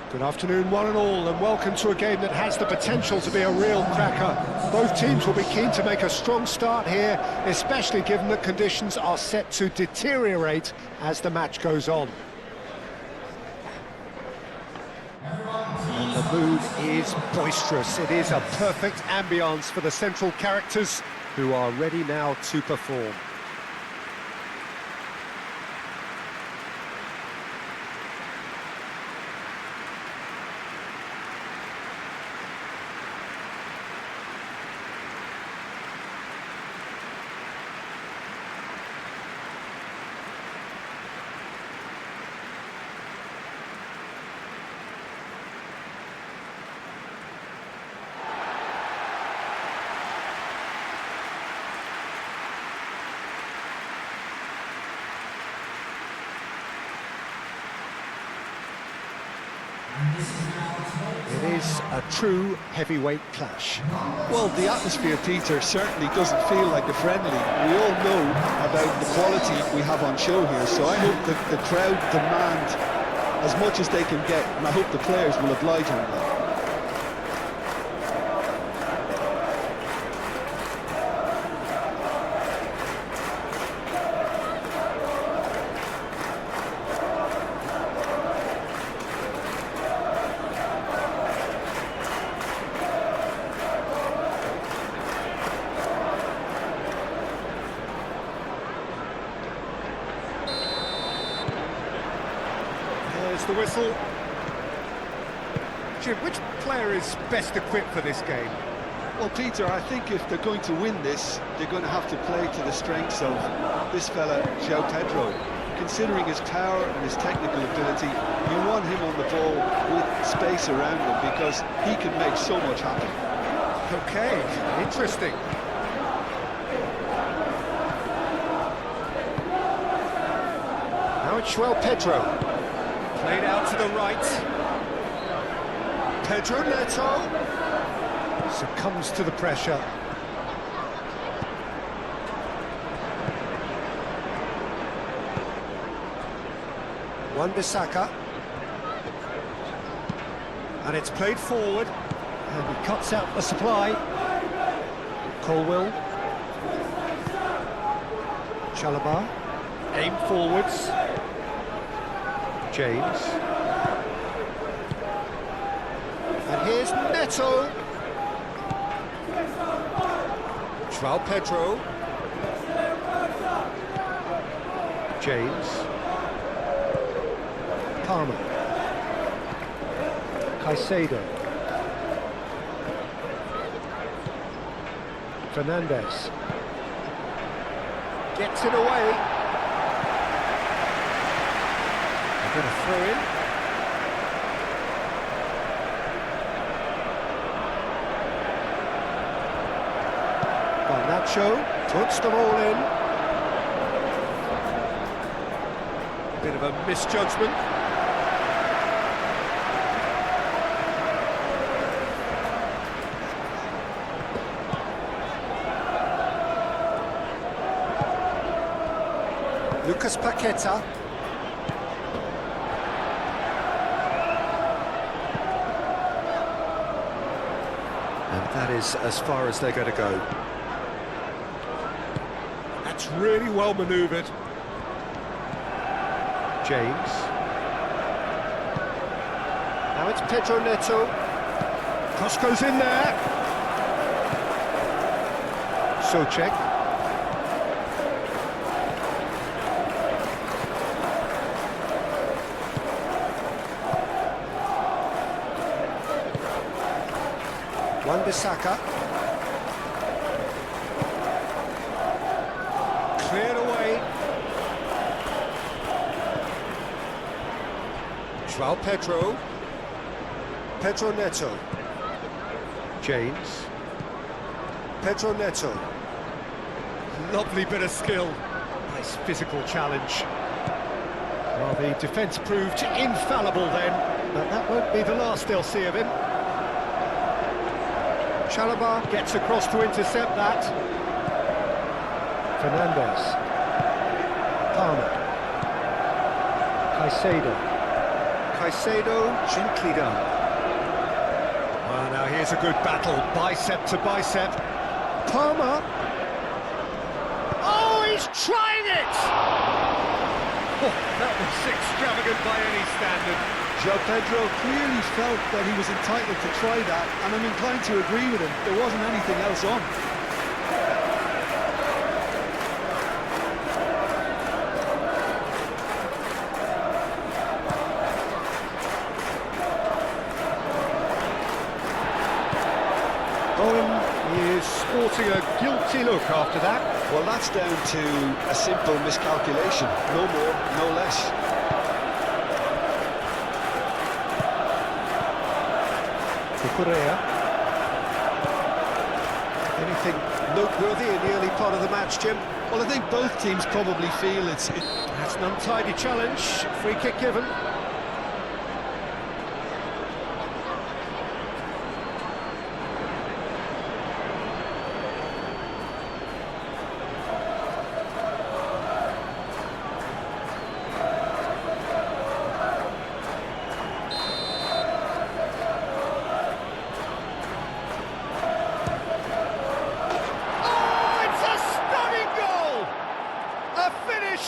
Good afternoon, one and all, and welcome to a game that has the potential to be a real cracker. Both teams will be keen to make a strong start here, especially given that conditions are set to deteriorate as the match goes on. And the mood is boisterous. It is a perfect ambience for the central characters who are ready now to perform. It is a true heavyweight clash. Well, the atmosphere, Peter, certainly doesn't feel like a friendly. We all know about the quality we have on show here, so I hope that the crowd demand as much as they can get, and I hope the players will oblige on that. There's the whistle. Jim, which player is best equipped for this game? Well, Peter, I think if they're going to win this, they're going to have to play to the strengths of this fella, João Pedro. Considering his power and his technical ability, you want him on the ball with space around him because he can make so much happen. Okay, interesting. Now it's João Pedro. Played out to the right. Pedro Neto succumbs to the pressure. Wan-Bissaka. And it's played forward. And he cuts out the supply. Colwill. Chalobah. Aim forwards. James. And here's Neto. João Pedro. James. Palmer. Caicedo. Fernandes. Gets it away. Going to throw in. Garnacho puts them all in. Bit of a misjudgment. Lucas Paqueta. And that is as far as they're going to go. That's really well manoeuvred. James. Now it's Pedro Neto. Cross goes in there. Souček. Wan-Bissaka. Cleared away. João Pedro. Pedro Neto. James. Pedro Neto. Lovely bit of skill. Nice physical challenge. Well, the defence proved infallible then, but that won't be the last they'll see of him. Chalobah gets across to intercept that. Fernandes. Palmer. Caicedo. Caicedo, gently done. Well, now here's a good battle, bicep to bicep. Palmer. Oh, he's trying it! Oh, that was extravagant by any standard. João Pedro clearly felt that he was entitled to try that, and I'm inclined to agree with him. There wasn't anything else on. Owen is sporting a guilty look after that. Well, that's down to a simple miscalculation. No more, no less. Correa. Anything noteworthy in the early part of the match, Jim? Well, I think both teams probably feel That's an untidy challenge. Free kick given.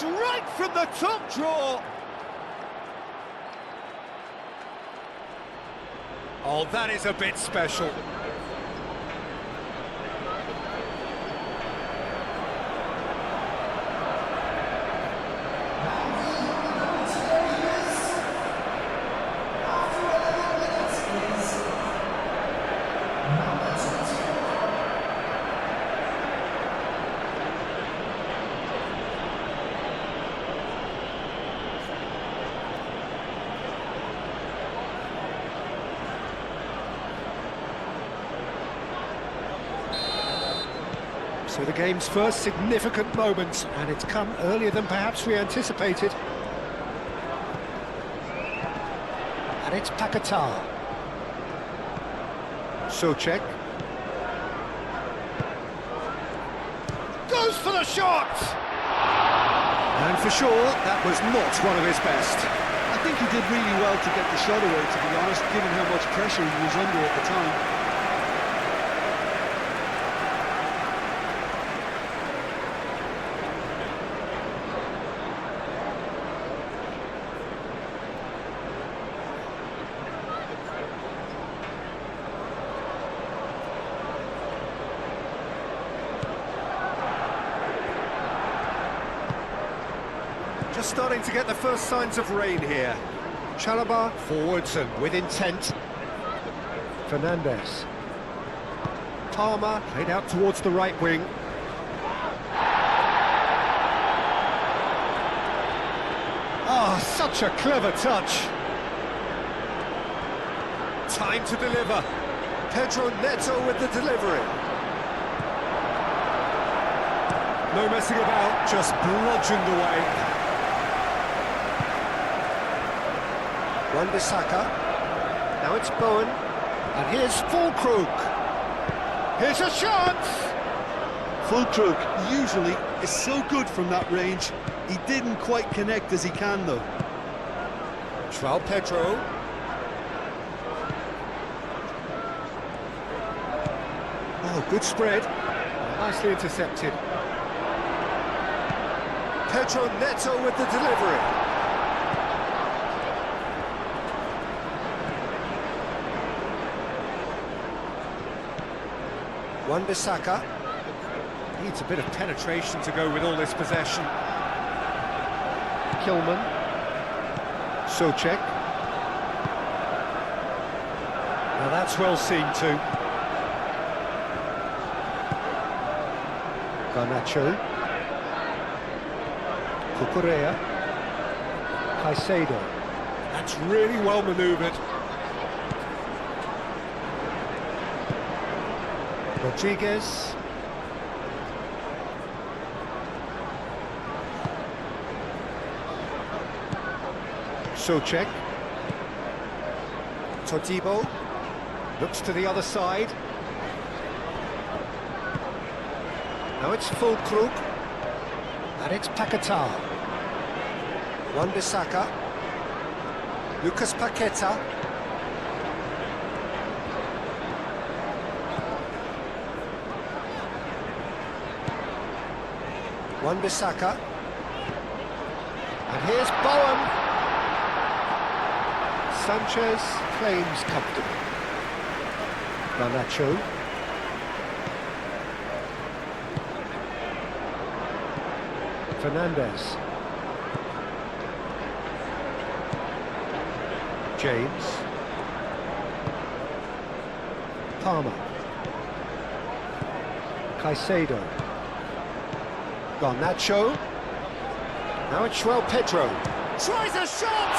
Right from the top draw. Oh, that is a bit special. So the game's first significant moment, and it's come earlier than perhaps we anticipated. And it's Paquetá. Souček. Goes for the shot! And for sure, that was not one of his best. I think he did really well to get the shot away, to be honest, given how much pressure he was under at the time. Just starting to get the first signs of rain here. Chalobah forwards and with intent. Fernandes. Palmer played out towards the right wing. Ah, such a clever touch. Time to deliver. Pedro Neto with the delivery. No messing about, just bludgeoned away. Wan-Bissaka. Now it's Bowen. And here's Füllkrug. Here's a shot! Füllkrug usually is so good from that range. He didn't quite connect as he can, though. João Pedro. Oh, good spread. Nicely intercepted. Pedro Neto with the delivery. Wan-Bissaka needs a bit of penetration to go with all this possession. Kilman. Souček. Now that's well seen too. Garnacho. Correa. Caicedo. That's really well manoeuvred. Rodriguez. Souček. Todibo looks to the other side. Now it's Füllkrug. And it's Paquetá. Wan-Bissaka. Lucas Paqueta. Wan-Bissaka. And here's Bowen. Sanchez claims comfortable. Garnacho. Fernandez. James. Palmer. Caicedo. Garnacho. Now it's João Pedro. Tries a shot!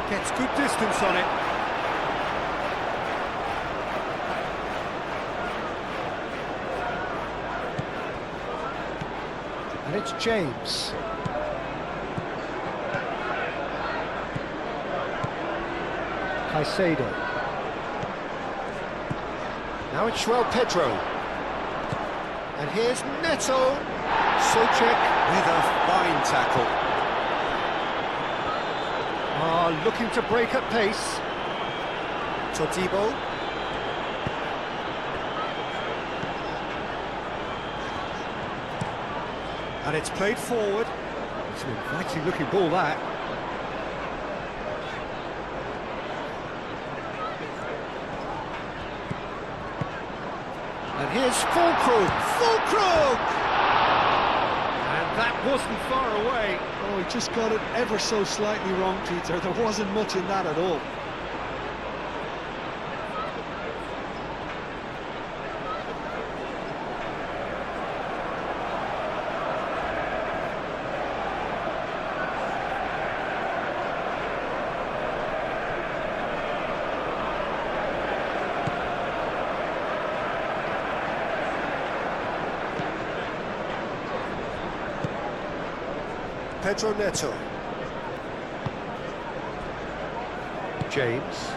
Gets good distance on it. And it's James. Caicedo. Now it's João Pedro. And here's Neto. Souček with a fine tackle. Looking to break at pace. Todibo. And it's played forward. It's an inviting looking ball, that. And here's Fulkrug! And that wasn't far away. Oh, he just got it ever so slightly wrong, Peter. There wasn't much in that at all. Pedro Neto. James.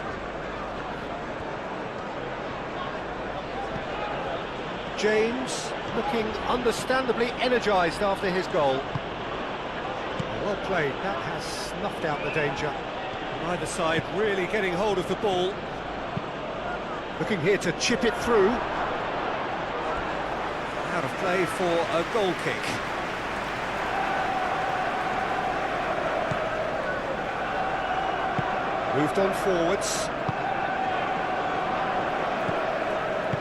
James looking understandably energised after his goal. Well played, that has snuffed out the danger. Neither side really getting hold of the ball. Looking here to chip it through. Out of play for a goal kick. Moved on forwards.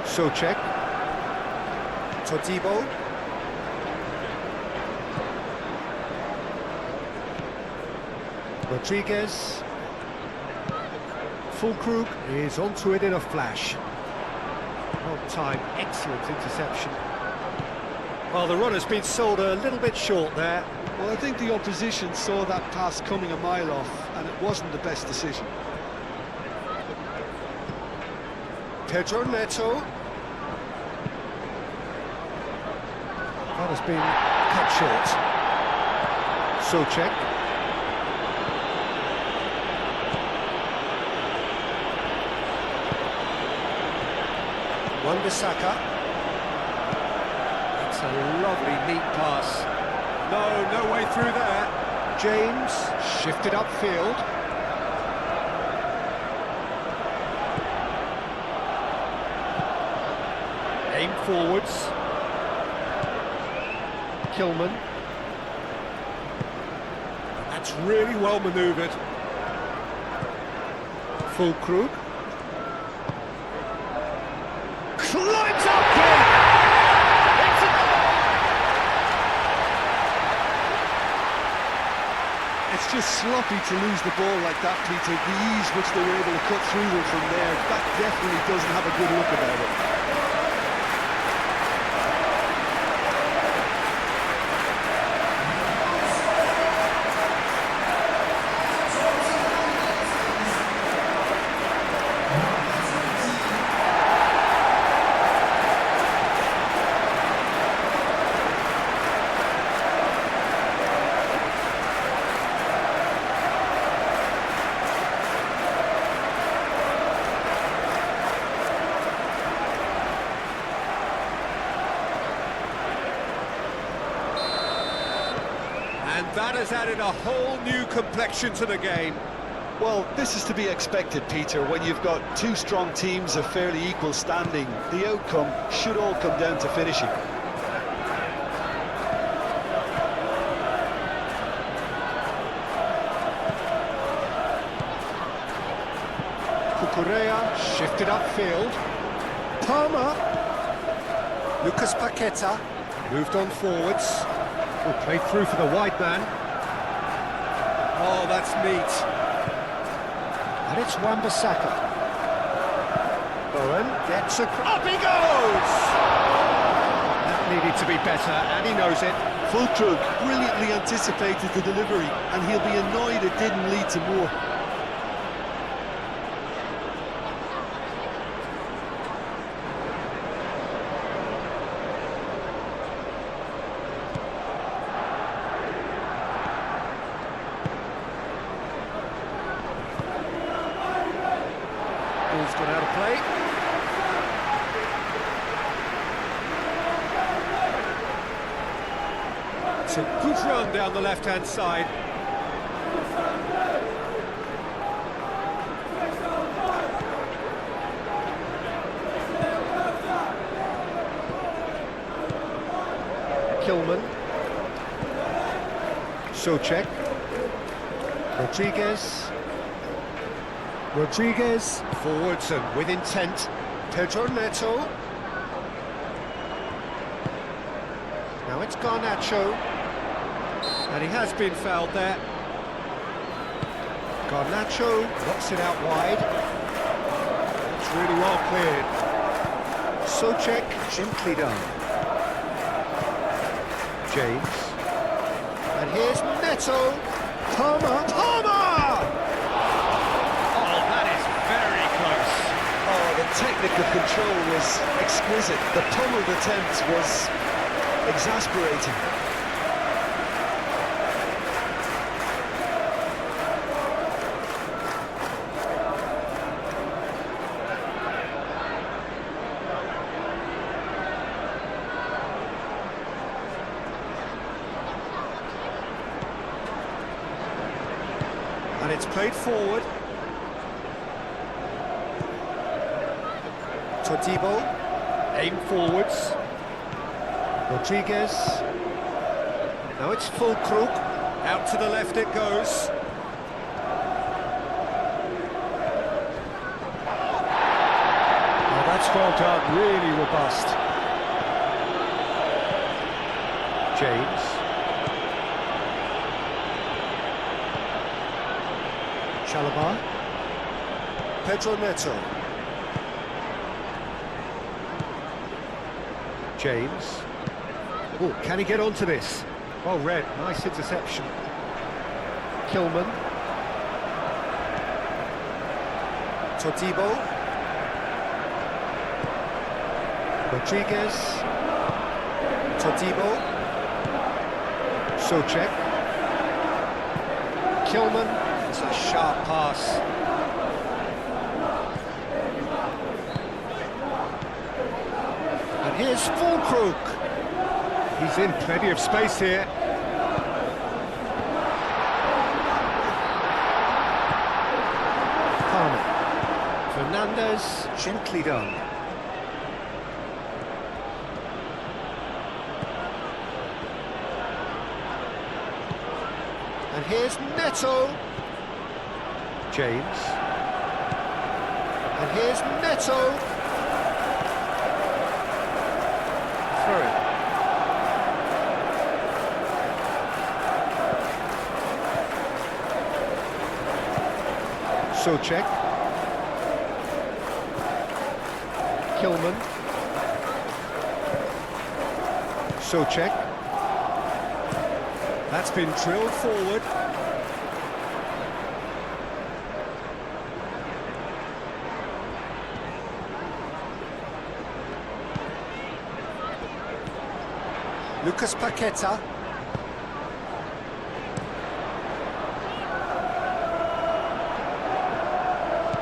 Souček. Todibo. Rodriguez. Fulkrug is onto it in a flash. On time, excellent interception. Well, the runner's been sold a little bit short there. Well, I think the opposition saw that pass coming a mile off, and it wasn't the best decision. Pedro Neto. That has been cut short. Souček. Wan-Bissaka. That's a lovely neat pass. No way through there. James shifted upfield. Aim forwards. Kilman. That's really well manoeuvred. Fulkrug. Climbs up big! It's a goal! It's just sloppy to lose the ball like that, Peter. The ease which they were able to cut through them from there, that definitely doesn't have a good look about it. That has added a whole new complexion to the game. Well, this is to be expected, Peter, when you've got two strong teams of fairly equal standing. The outcome should all come down to finishing. Cucurella shifted upfield. Palmer. Lucas Paqueta moved on forwards. Oh, played through for the wide man. Oh, that's neat. And it's Wan-Bissaka. Bowen gets up he goes! That needed to be better, and he knows it. Fulkrug brilliantly anticipated the delivery, and he'll be annoyed it didn't lead to more. Ball's gone out of play. It's a good run down the left-hand side. Kilman. Socek. Rodriguez, forwards and with intent. Pedro Neto. Now it's Garnacho. And he has been fouled there. Garnacho knocks it out wide. It's really well cleared. Socek, gently done. James. And here's Neto. Palmer! The technical control was exquisite. The pummeled attempt was exasperating. And it's played forward. Todibo, aim forwards. Rodriguez. Now it's Fulkrug. Out to the left it goes. Oh, that's well done, really robust. James. Chalobah. Pedro Neto. James. Oh, can he get onto this? Well read, nice interception. Kilman. Todibo. Rodriguez. Todibo. Socek. Kilman. It's a sharp pass. Here's Fulkrug. He's in plenty of space here. Palmer. Fernandez, gently done. And here's Neto. James. And here's Neto. Socek. Kilman. Socek. That's been drilled forward. Lucas Paqueta.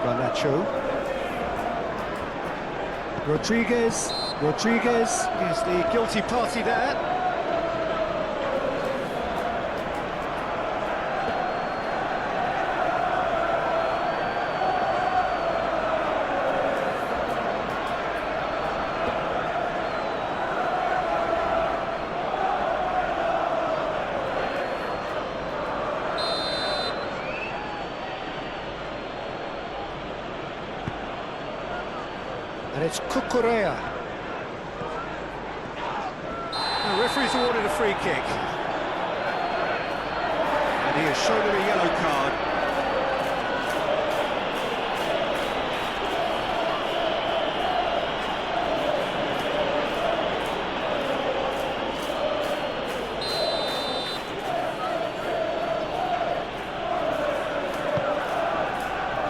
Garnacho. Rodriguez. Rodriguez is the guilty party there. And it's Cucurella. The referee's awarded a free kick. And he has shown him a yellow card.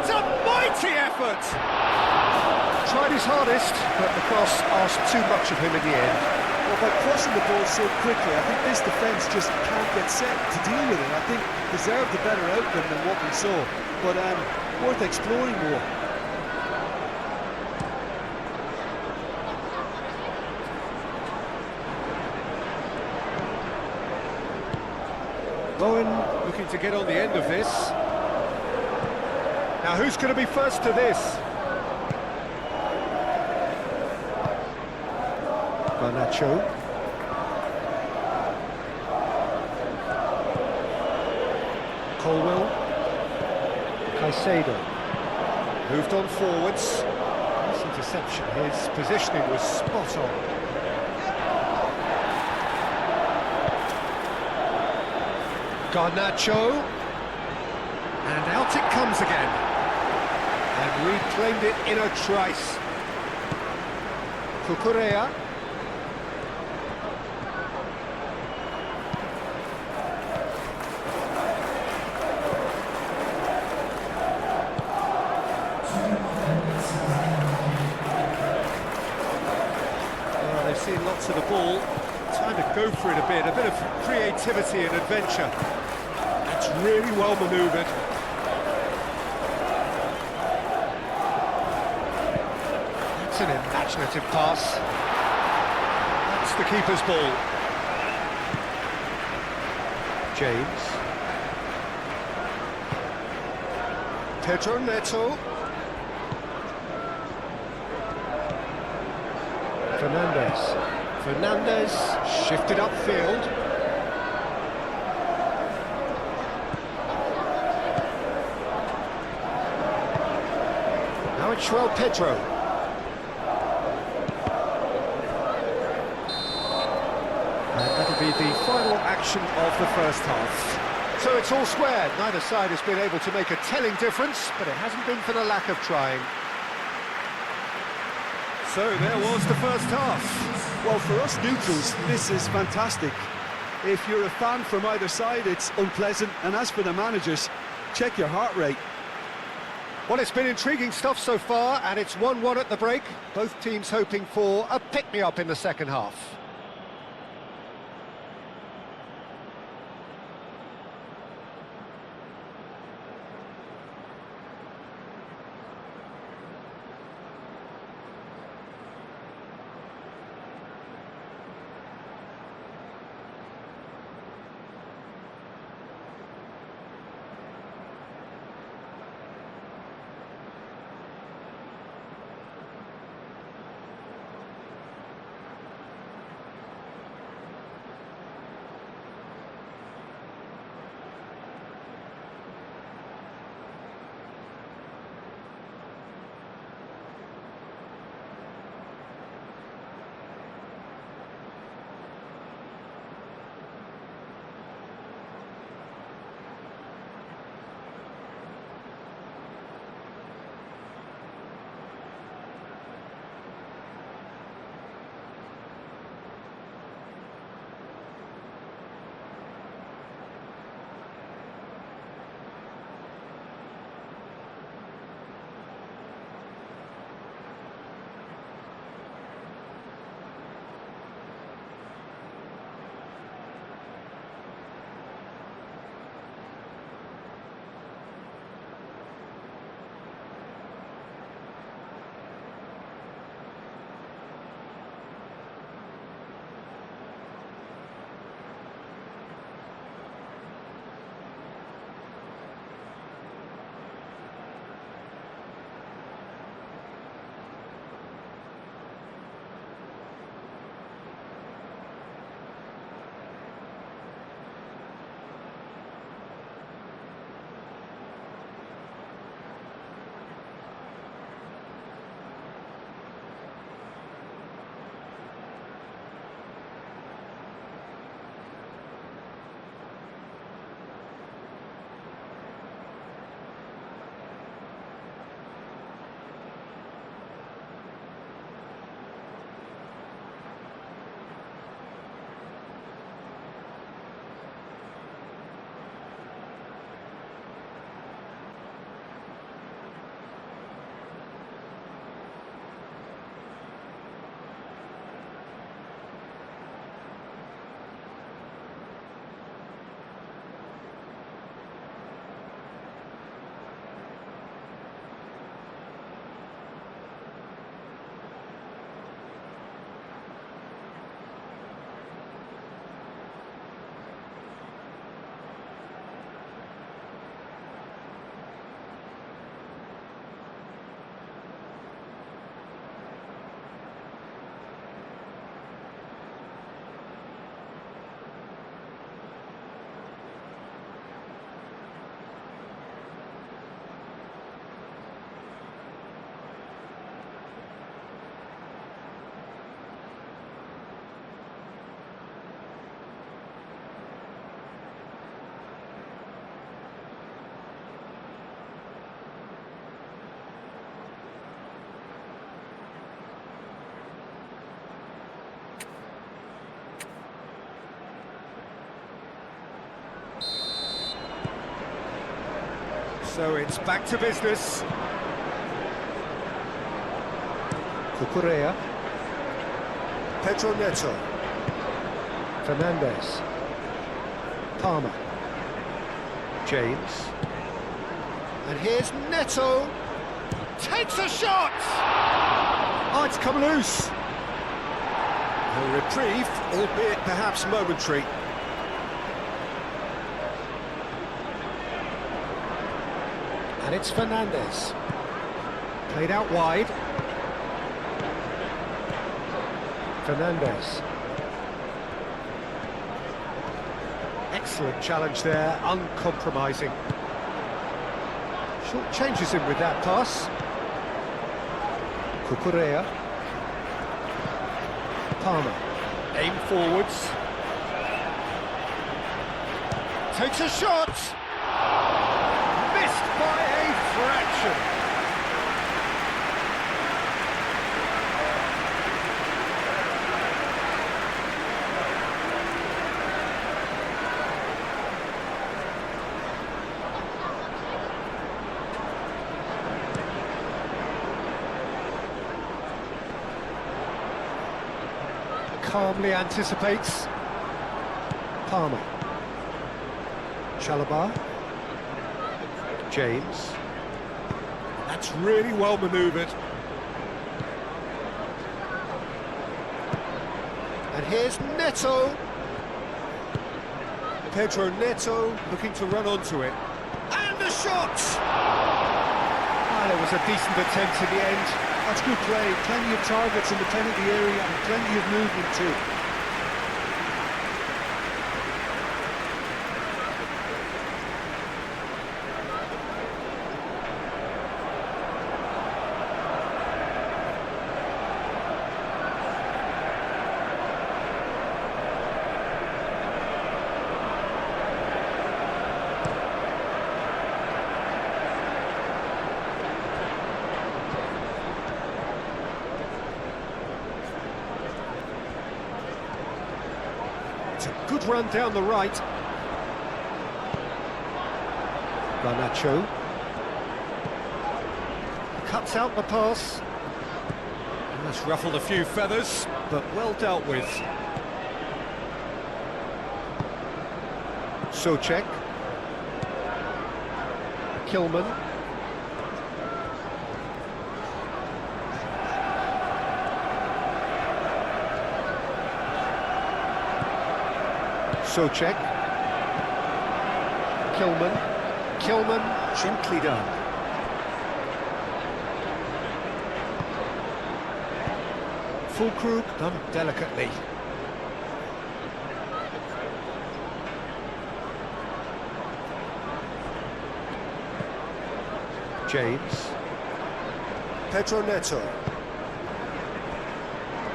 It's a mighty effort! Tried his hardest, but the cross asked too much of him in the end. Well, by crossing the ball so quickly, I think this defence just can't get set to deal with it. I think deserved a better outcome than what we saw, but worth exploring more. Bowen looking to get on the end of this. Now who's going to be first to this? Garnacho. Colwell. Caicedo. Moved on forwards. Nice interception. His positioning was spot on. Garnacho. And out it comes again. And reclaimed it in a trice. Cucurella. They've seen lots of the ball. Time to go for it a bit of creativity and adventure. That's really well manoeuvred. That's an imaginative pass. That's the keeper's ball. James. Pedro Neto. Fernandez shifted upfield. Now it's João Pedro. And that'll be the final action of the first half. So it's all square. Neither side has been able to make a telling difference, but it hasn't been for the lack of trying. So there was the first half. Well, for us neutrals, this is fantastic. If you're a fan from either side, it's unpleasant. And as for the managers, check your heart rate. Well, it's been intriguing stuff so far, and it's 1-1 at the break. Both teams hoping for a pick-me-up in the second half. So it's back to business. Cucurella. Pedro Neto. Fernandez. Palmer. James. And here's Neto. Takes a shot! Oh, it's come loose. A reprieve, albeit perhaps momentary. And it's Fernandez. Played out wide. Fernandez. Excellent challenge there, uncompromising. Short changes him with that pass. Cucurella. Palmer. Aim forwards. Takes a shot! Missed by a fraction. Calmly anticipates. Palmer. Chalobah. James. That's really well manoeuvred. And here's Neto. Pedro Neto looking to run onto it. And the shot! Ah, it was a decent attempt in the end. That's good play, plenty of targets in the penalty area and plenty of movement too. It's a good run down the right. Garnacho. Cuts out the pass. That's ruffled a few feathers, but well dealt with. Socek. Kilman. Socek. Kilman, gently done. Fulkrug done delicately. James. Pedro Neto.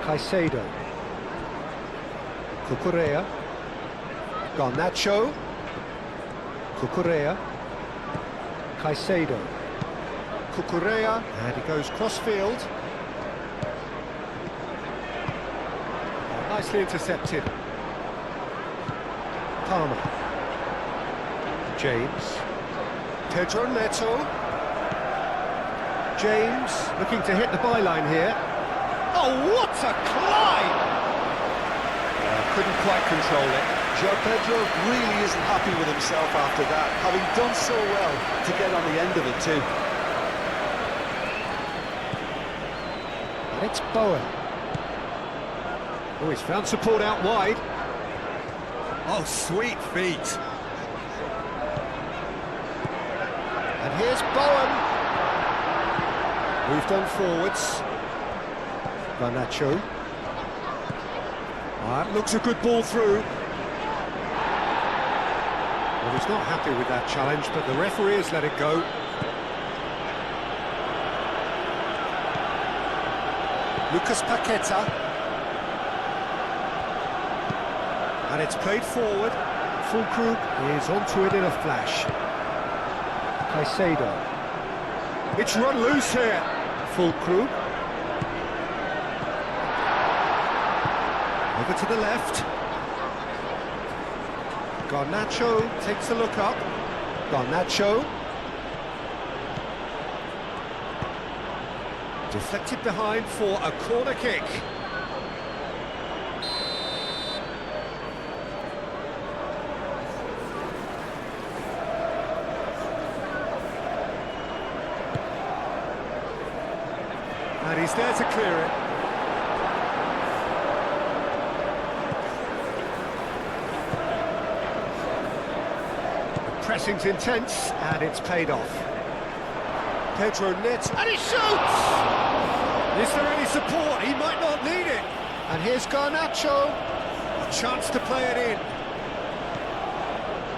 Caicedo. Cucurella. Garnacho. Cucurella. Caicedo. Cucurella, and he goes cross-field. Nicely intercepted. Palmer. James. Pedro Neto. James looking to hit the byline here. Oh, what a climb! Couldn't quite control it. João Pedro really isn't happy with himself after that, having done so well to get on the end of it too. And it's Bowen. Oh, he's found support out wide. Oh, sweet feet. And here's Bowen. Moved on forwards. Garnacho. That looks a good ball through. Well, he's not happy with that challenge, but the referee has let it go. Lucas Paqueta. And it's played forward. Fulkrug is onto it in a flash. Caicedo. It's run loose here. Fulkrug. Over to the left. Garnacho takes a look up. Garnacho. Deflected behind for a corner kick. And he's there to clear it. The pressing's intense, and it's paid off. Pedro Neto, and he shoots! Is there any support? He might not need it. And here's Garnacho. A chance to play it in.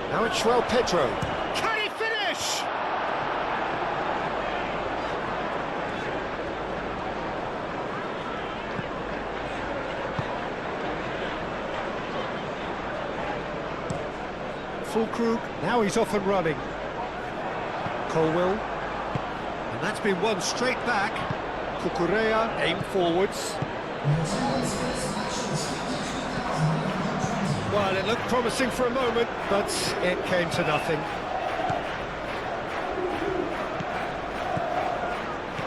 Now it's João Pedro. Can he finish? Fulkrug, now he's off and running. Colwill, and that's been won straight back. Cucurella, aim forwards. Well, it looked promising for a moment, but it came to nothing.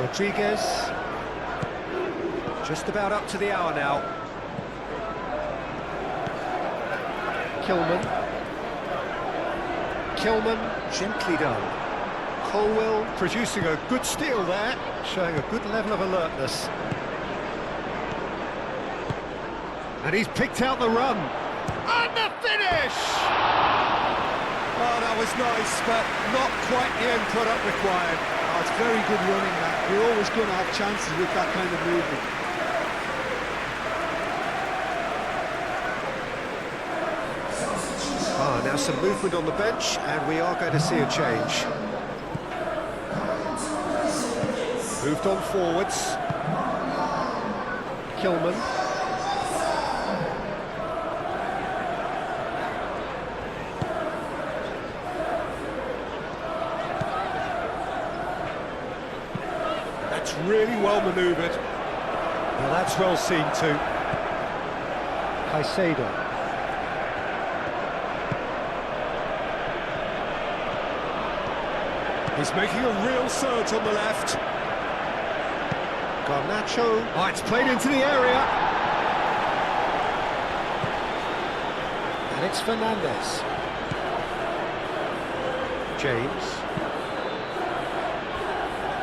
Rodriguez, just about up to the hour now. Kilman, gently done. Colwill producing a good steal there, showing a good level of alertness. And he's picked out the run. And the finish! Oh, that was nice, but not quite the end product required. Oh, it's very good running, that. You're always going to have chances with that kind of movement. Now some movement on the bench, and we are going to see a change. Moved on forwards. Kilman. That's really well manoeuvred. Well, that's well seen too. Caicedo. He's making a real surge on the left. Garnacho. Oh, it's played into the area. And it's Fernandez. James.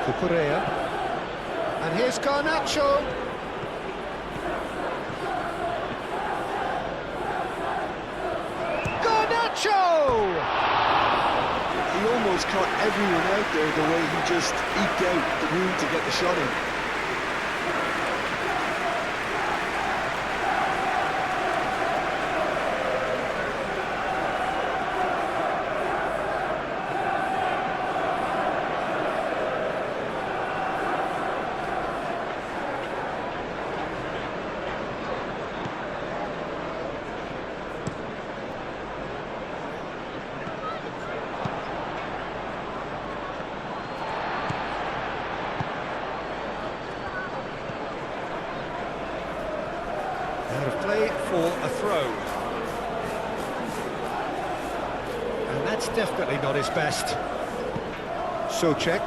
Cucurella. And here's Garnacho. Garnacho! He almost caught everyone out there the way he just eked out the room to get the shot in. Out of play for a throw. And that's definitely not his best. Souček.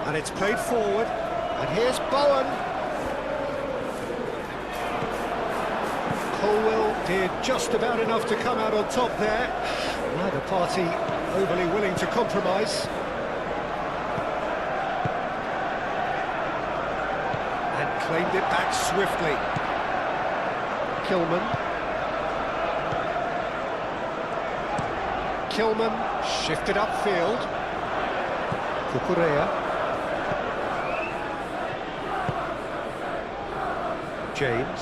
And it's played forward. And here's Bowen. Colwill did just about enough to come out on top there. Neither party overly willing to compromise. Claimed it back swiftly. Kilman shifted upfield. Cucurella. James.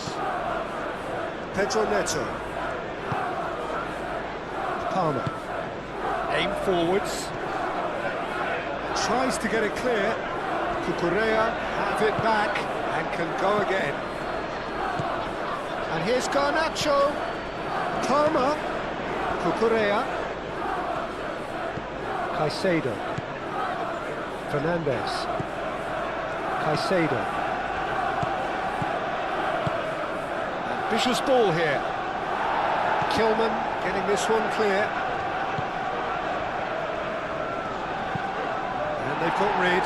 Pedro Neto. Palmer. Aim forwards. Tries to get it clear. Cucurella have it back. And can go again. And here's Garnacho. Palmer. Cucurella. Caicedo. Fernandez. Caicedo. Ambitious ball here. Kilman getting this one clear. And they've got rid.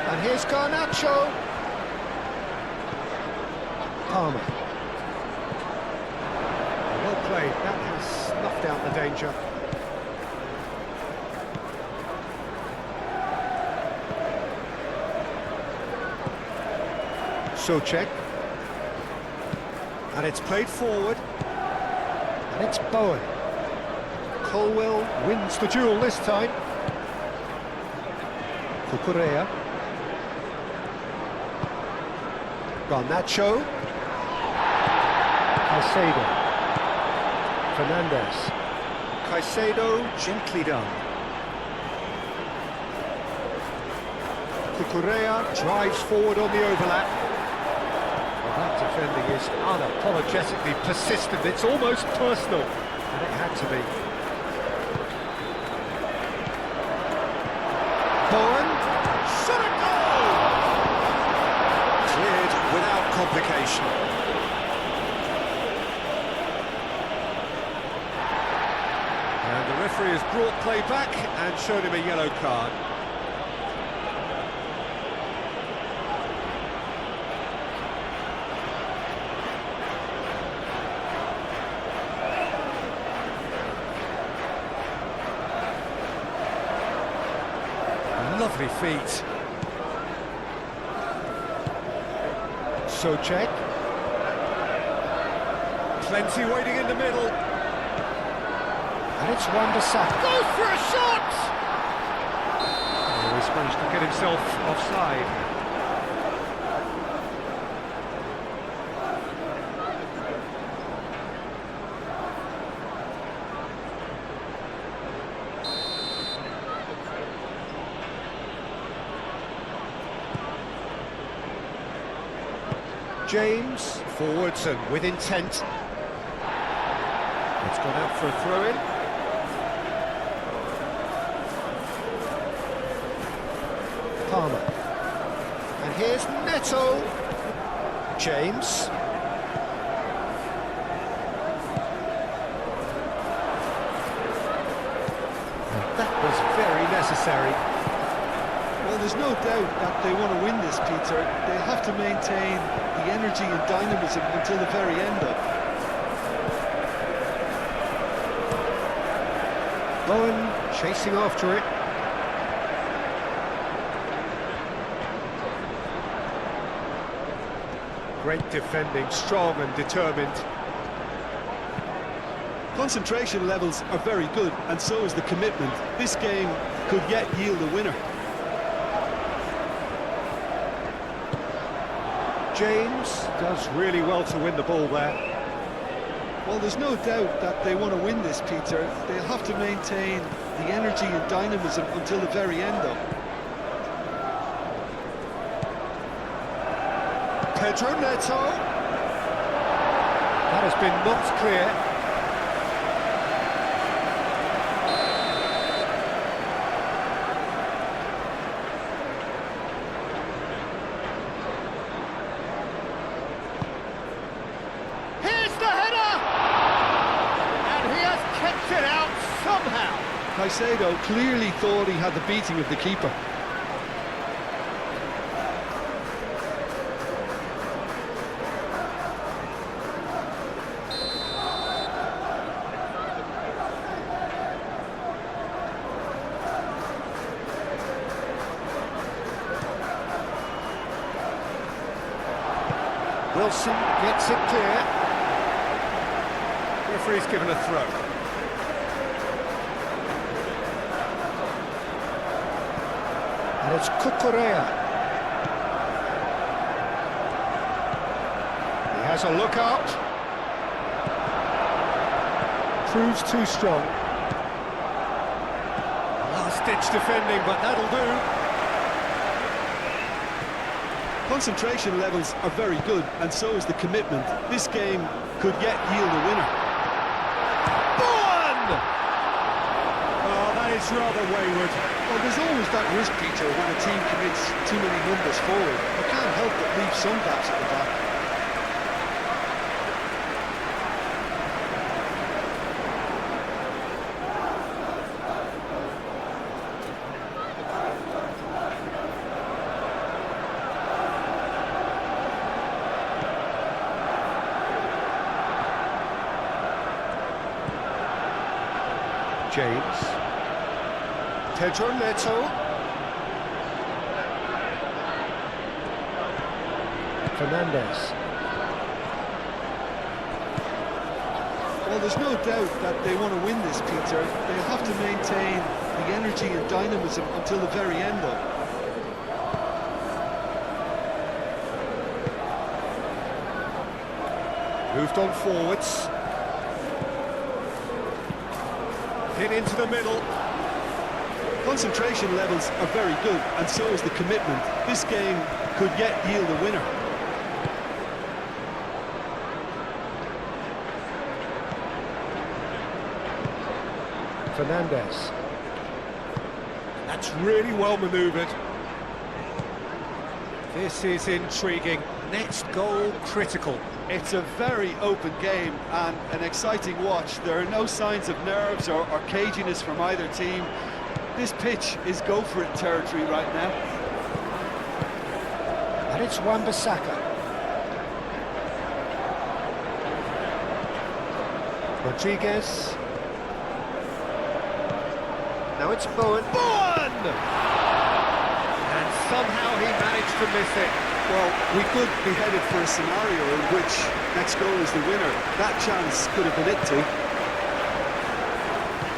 And here's Garnacho. Palmer. Well played, that has snuffed out the danger. Souček. And it's played forward. And it's Bowen. Colwell wins the duel this time. Cucurella. Garnacho. Caicedo. Fernandez. Caicedo, gently done. Cucurella drives forward on the overlap. Well, that defending is unapologetically persistent. It's almost personal, and it had to be. Bowen. Shot a goal! Cleared without complication. And the referee has brought play back and showed him a yellow card. Lovely feet. Souček. Plenty waiting in the middle. And it's Wan-Bissaka. Goes for a shot! Oh, he's managed to get himself offside. James, forwards and with intent. It's gone out for a throw-in. Palmer. And here's Neto. James. And that was very necessary. Well, there's no doubt that they want to win this, Peter. They'll have to maintain the energy and dynamism until the very end of. Bowen chasing after it. Great defending, strong and determined. Concentration levels are very good, and so is the commitment. This game could yet yield a winner. James does really well to win the ball there. Well, there's no doubt that they want to win this, Peter. They'll have to maintain the energy and dynamism until the very end, though. Pedro Neto. That has been knocked clear. Caicedo clearly thought he had the beating of the keeper. Wilson gets it clear. Referee's given a throw. And it's Cucurella. He has a look out. Proves too strong. Last-ditch defending, but that'll do. Concentration levels are very good, and so is the commitment. This game could yet yield a winner. Bowen! Oh, that is rather wayward. Well, there's always that risk, Peter, when a team commits too many numbers forward. You can't help but leave some gaps at the back. James. Pedro Neto. Fernandez. Well, there's no doubt that they want to win this, Peter. They have to maintain the energy and dynamism until the very end, though. Moved on forwards. Hit into the middle. Concentration levels are very good, and so is the commitment. This game could yet yield a winner. Fernandez. That's really well manoeuvred. This is intriguing. Next goal critical. It's a very open game and an exciting watch. There are no signs of nerves or caginess from either team. This pitch is go-for-it territory right now. And it's Wan-Bissaka. Rodriguez. Now it's Bowen. Bowen! And somehow he managed to miss it. Well, we could be headed for a scenario in which next goal is the winner. That chance could have been it too.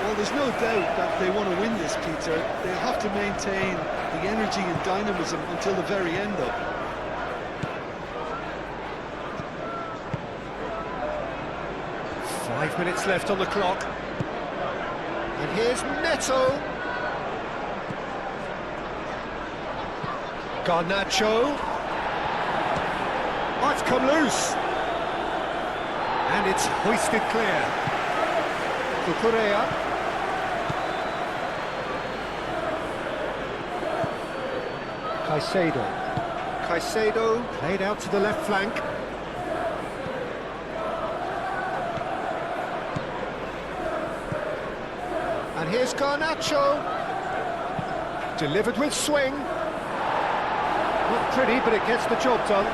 Well, there's no doubt that they want to win this, Peter. They have to maintain the energy and dynamism until the very end, though. Five minutes left on the clock. And here's Neto. Garnacho. Oh, it's come loose. And it's hoisted clear. Cucurella. Caicedo played out to the left flank. And here's Garnacho. Delivered with swing. Not pretty, but it gets the job done.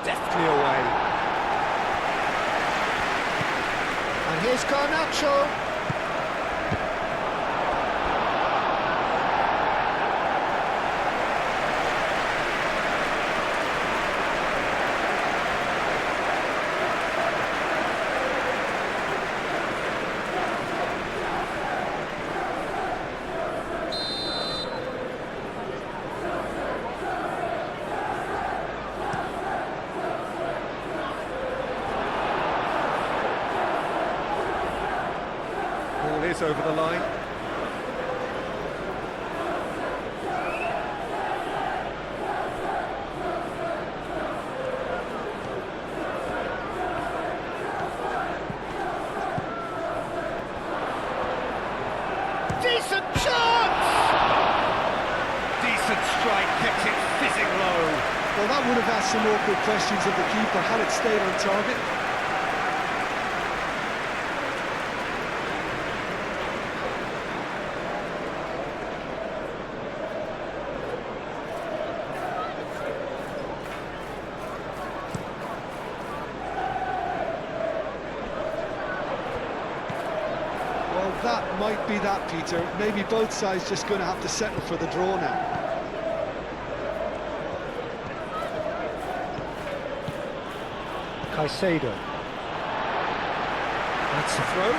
Deftly away. And here's Garnacho. Ball is over the line. Decent chance! Decent strike, kept it fizzing low. Well, that would have asked some awkward questions of the keeper had it stayed on target. That might be that, Peter. Maybe both sides just going to have to settle for the draw now. Caicedo. That's the throw.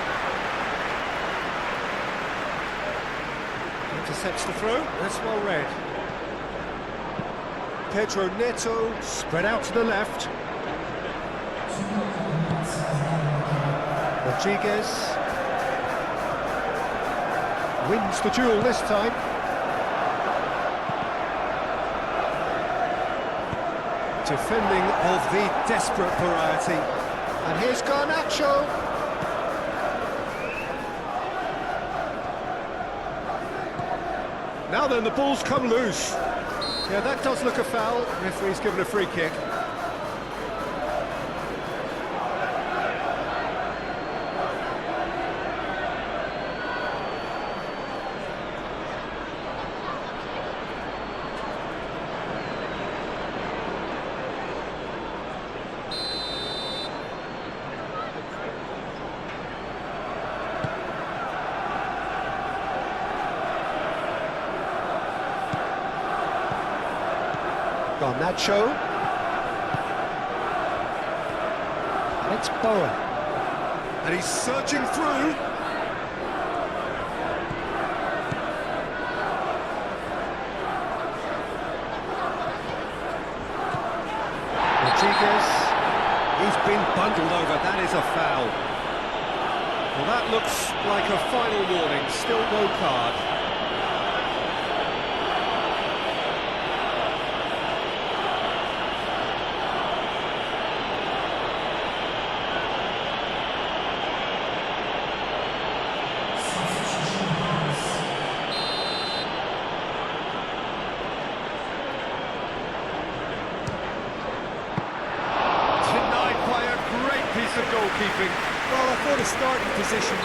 Intercepts the throw. That's well read. Pedro Neto spread out to the left. Rodriguez wins the duel this time. Defending of the desperate variety. And here's Garnacho. Now then, the ball's come loose. Yeah, that does look a foul. Referee's given a free kick. Garnacho. Alex Bowen. And he's surging through. Rodriguez. He's been bundled over. That is a foul. Well, that looks like a final warning. Still no card. Piece of goalkeeping. Well, I thought a starting position.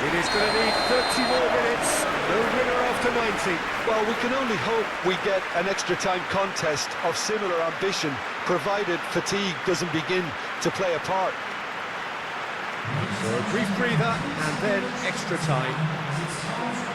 It is going to need 30 more minutes. No winner after 90. Well, we can only hope we get an extra time contest of similar ambition, provided fatigue doesn't begin to play a part. So a brief breather and then extra time.